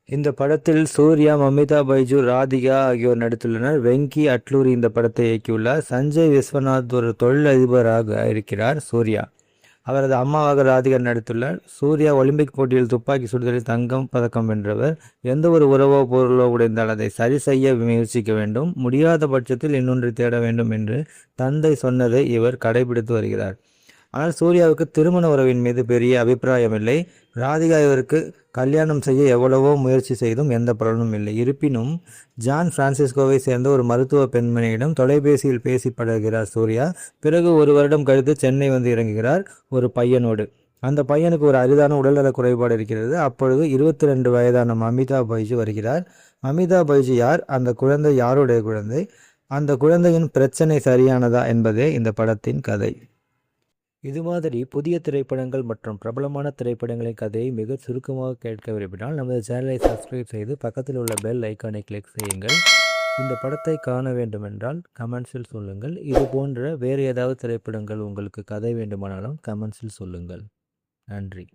இந்த படத்தில் சூர்யா, மமிதா பைஜு, ராதிகா ஆகியோர் நடித்துள்ளனர். வெங்கி அட்லூரி இந்த படத்தை இயக்கியுள்ளார். சஞ்சய் விஸ்வநாத் ஒரு தொழிலதிபராக இருக்கிறார். சூர்யா அவரது அம்மாவாக ராதிகா நடித்துள்ளார். சூர்யா ஒலிம்பிக் போட்டியில் துப்பாக்கி சுடுதலில் தங்கம் பதக்கம் வென்றவர். எந்த ஒரு உறவோ பொருளோ உடைந்தால் அதை சரி செய்ய முயற்சிக்க வேண்டும், முடியாத பட்சத்தில் இன்னொன்றை தேட வேண்டும் என்று தந்தை சொன்னதை இவர் கடைபிடித்து வருகிறார். ஆனால் சூர்யாவுக்கு திருமண உறவின் மீது பெரிய அபிப்பிராயம் இல்லை. ராதிகா இவருக்கு கல்யாணம் செய்ய எவ்வளவோ முயற்சி செய்தும் எந்த பலனும் இல்லை. இருப்பினும் ஜான் பிரான்சிஸ்கோவை சேர்ந்த ஒரு மருத்துவ பெண்மணியிடம் தொலைபேசியில் பேசி பழகுகிறார் சூர்யா. பிறகு ஒரு வருடம் கழித்து சென்னை வந்து இறங்குகிறார் ஒரு பையனோடு. அந்த பையனுக்கு ஒரு அரிதான உடல்நல குறைபாடு இருக்கிறது. அப்பொழுது 22 வயதான மமிதா பைஜு வருகிறார். மமிதா பைஜு யார்? அந்த குழந்தை யாருடைய குழந்தை? அந்த குழந்தையின் பிரச்சனை சரியானதா என்பதே இந்த படத்தின் கதை. இது மாதிரி புதிய திரைப்படங்கள் மற்றும் பிரபலமான திரைப்படங்களின் கதையை மிக சுருக்கமாக கேட்க விரும்பினால் நமது சேனலை சப்ஸ்கிரைப் செய்து பக்கத்தில் உள்ள பெல் ஐக்கானை கிளிக் செய்யுங்கள். இந்த படத்தை காண வேண்டுமென்றால் கமெண்ட்ஸில் சொல்லுங்கள். இது போன்ற வேறு ஏதாவது திரைப்படங்கள் உங்களுக்கு கதை வேண்டுமானாலும் கமெண்ட்ஸில் சொல்லுங்கள். நன்றி.